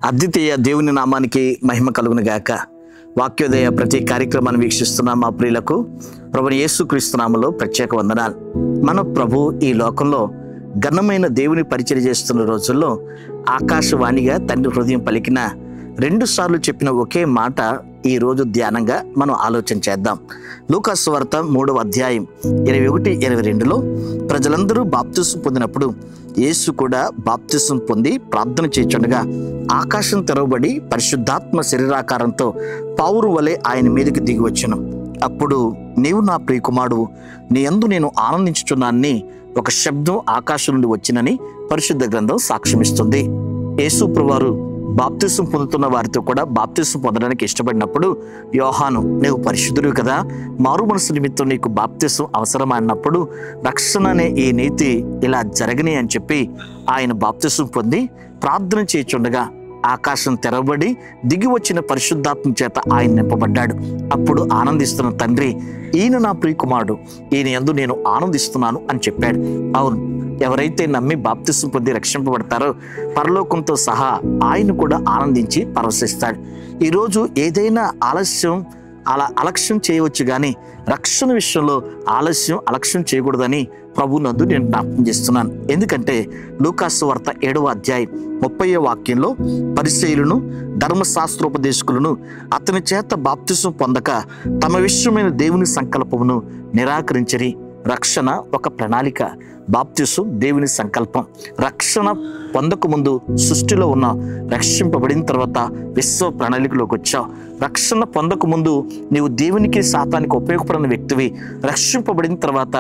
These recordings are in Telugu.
అద్వితీయ దేవుని నామానికి మహిమ కలుగును గాక. వాక్యోదయ ప్రతి కార్యక్రమాన్ని వీక్షిస్తున్న మా ప్రియులకు ప్రభువైన యేసుక్రీస్తు నామములో ప్రత్యేక వందనాలు. మన ప్రభు ఈ లోకంలో ఘనమైన దేవుని పరిచయం చేస్తున్న రోజుల్లో ఆకాశవాణిగా తండ్రి హృదయం పలికిన 2 సార్లు చెప్పిన ఒకే మాట ఈ రోజు ధ్యానంగా మనం ఆలోచన చేద్దాం. లూకా సువార్త 3వ అధ్యాయం 21-22లో ప్రజలందరూ బాప్తిసం పొందినప్పుడు యేసు కూడా బాప్తిసం పొంది ప్రార్థన చేయుచుండగా ఆకాశం తెరవబడి పరిశుద్ధాత్మ శరీరాకారంతో పావురు వలె ఆయన మీదకి దిగి వచ్చెను. అప్పుడు నీవు నా ప్రియకుమారుడు, నీ యందు నేను ఆనందించుచున్నానని ఒక శబ్దం ఆకాశం నుండి వచ్చినని పరిశుద్ధ గ్రంథం సాక్ష్యమిస్తుంది. యేసు ప్రభువారు బాప్తిసం పొందుతున్న వారితో కూడా బాప్తిసం పొందడానికి ఇష్టపడినప్పుడు యోహాను, నీవు పరిశుద్ధుడివి కదా, మారు మనసు నిమిత్తం నీకు బాప్తిసం అవసరమా అన్నప్పుడు రక్షణ అనే ఈ నీతి ఇలా జరగని అని చెప్పి ఆయన బాప్తిసం పొంది ప్రార్థన చేయుచుండగా ఆకాశం తెరవబడి దిగి వచ్చిన పరిశుద్ధాత్మ చేత ఆయన నింపబడ్డాడు. అప్పుడు ఆనందిస్తున్న తండ్రి, ఈయన నా ప్రియకుమారుడు, ఈయన యందు నేను ఆనందిస్తున్నాను అని చెప్పాడు. అవును, ఎవరైతే నమ్మి బాప్తిసం పొంది రక్షింపబడతారో పరలోకంతో సహా ఆయన కూడా ఆనందించి పరవశిస్తాడు. ఈరోజు ఏదైనా అలక్ష్యం చేయవచ్చు, కానీ రక్షణ విషయంలో అలక్ష్యం చేయకూడదని ప్రభు నందు నేను జ్ఞాపకం చేస్తున్నాను. ఎందుకంటే లూకా సువార్త 7వ అధ్యాయం 30వ వాక్యంలో పరిసయ్యులను ధర్మశాస్త్రోపదేశకులను అతని చేత బాప్తిసం పొందక తమ విషయమైన దేవుని సంకల్పమును నిరాకరించరి. రక్షణ ఒక ప్రణాళిక, బాప్తిసం దేవుని సంకల్పం. రక్షణ పొందక ముందు సృష్టిలో ఉన్న, రక్షింపబడిన తర్వాత విశ్వ ప్రణాళికలోకి వచ్చావు. రక్షణ పొందక ముందు నీవు దేవునికి సాతానికి ఉపయోగపడిన వ్యక్తివి. రక్షింపబడిన తర్వాత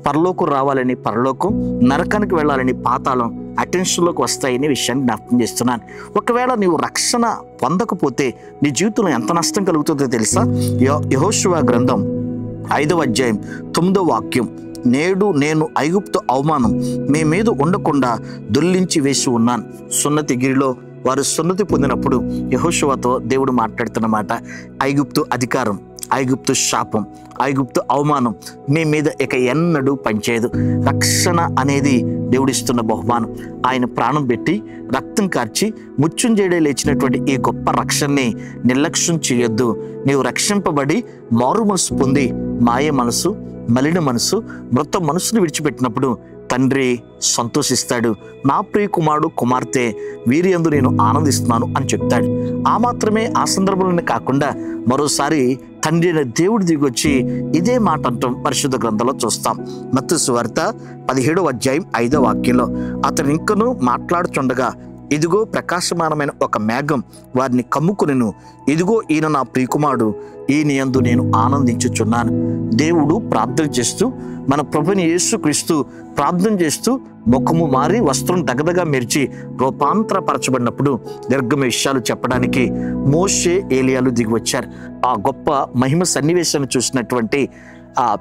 పరలోకం రావాలని పరలోకం, నరకానికి వెళ్ళాలని పాతాళం అటెన్షన్లోకి వస్తాయనే విషయాన్ని జ్ఞాపకం చేస్తున్నాను. ఒకవేళ నీవు రక్షణ పొందకపోతే నీ జీవితంలో ఎంత నష్టం కలుగుతుందో తెలుసా? యెహోషువ గ్రంథం 5వ అధ్యాయం 9వ వాక్యం, నేడు నేను ఐగుప్తు అవమానం మీ మీద ఉండకుండా దొల్లించి వేసి ఉన్నాను. సున్నతి గిరిలో వారు సున్నతి పొందినప్పుడు యెహోషువతో దేవుడు మాట్లాడుతున్నమాట, ఐగుప్తు అధికారం, ఐగుప్తు శాపం, ఐగుప్తు అవమానం మీ మీద ఇక ఎన్నడూ పనిచేయదు. రక్షణ అనేది దేవుడిస్తున్న బహుమానం. ఆయన ప్రాణం పెట్టి రక్తం కార్చి మృత్యుంజయుడే లేచినటువంటి ఈ గొప్ప రక్షణని నిర్లక్ష్యం చేయొద్దు. నీవు రక్షింపబడి మారు మనసు పొంది మాయ మనసు, మలిన మనసు, మృత మనసును విడిచిపెట్టినప్పుడు తండ్రి సంతోషిస్తాడు. నా ప్రియ కుమారుడు, కుమార్తె, వీరి యందు నేను ఆనందిస్తున్నాను అని చెప్తాడు. ఆ మాత్రమే ఆ సందర్భంలోనే కాకుండా మరోసారి తండ్రి అయిన దేవుడు దిగొచ్చి ఇదే మాట అంటాం పరిశుద్ధ గ్రంథంలో చూస్తాం. మత్తయి సువార్త 17వ అధ్యాయం 5వ వాక్యంలో, అతను ఇంకనూ మాట్లాడుచుండగా ఇదిగో ప్రకాశమానమైన ఒక మేఘం వారిని కమ్ముకొనెను. ఇదిగో ఈయన నా ప్రియకుమారుడు, ఈయన యందు నేను ఆనందించుచున్నాను. దేవుడు ప్రార్థన చేస్తూ, మన ప్రభుని యేసుక్రీస్తు ప్రార్థన చేస్తూ ముఖము మారి వస్త్రం దగదగా మెరిచి రూపాంతరపరచబడినప్పుడు నిర్గమ విషయాలు చెప్పడానికి మోషే, ఏలియాలు దిగి వచ్చారు. ఆ గొప్ప మహిమ సన్నివేశాన్ని చూసినటువంటి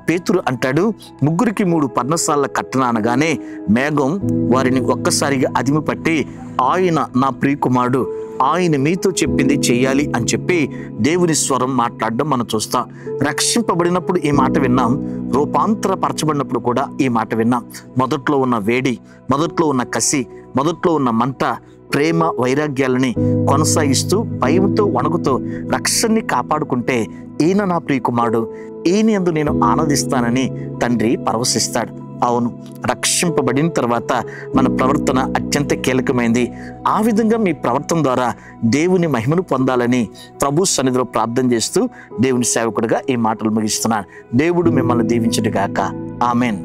పేతురు అంటాడు, 3కి 3 పర్ణశాలల కట్టన అనగానే మేఘం వారిని ఒక్కసారిగా అదిమి పట్టి, ఆయన నా ప్రియకుమారుడు, ఆయన మీతో చెప్పింది చెయ్యాలి అని చెప్పి దేవుని స్వరం మాట్లాడడం మనం చూస్తాం. రక్షింపబడినప్పుడు ఈ మాట విన్నాం, రూపాంతరపరచబడినప్పుడు కూడా ఈ మాట విన్నాం. మొదట్లో ఉన్న వేడి, మొదట్లో ఉన్న కసి, మొదట్లో ఉన్న మంట, ప్రేమ, వైరాగ్యాలని కొనసాగిస్తూ భయంతో వణుకుతో రక్షణని కాపాడుకుంటే ఈయన నా ప్రియకుమారుడు, ఈయన యందు నేను ఆనందిస్తానని తండ్రి పరవశిస్తాడు. అవును, రక్షింపబడిన తర్వాత మన ప్రవర్తన అత్యంత కీలకమైంది. ఆ విధంగా మీ ప్రవర్తన ద్వారా దేవుని మహిమను పొందాలని ప్రభు సన్నిధిలో ప్రార్థన చేస్తూ దేవుని సేవకుడిగా ఈ మాటలు ముగిస్తున్నాను. దేవుడు మిమ్మల్ని దీవించును గాక. ఆమెన్.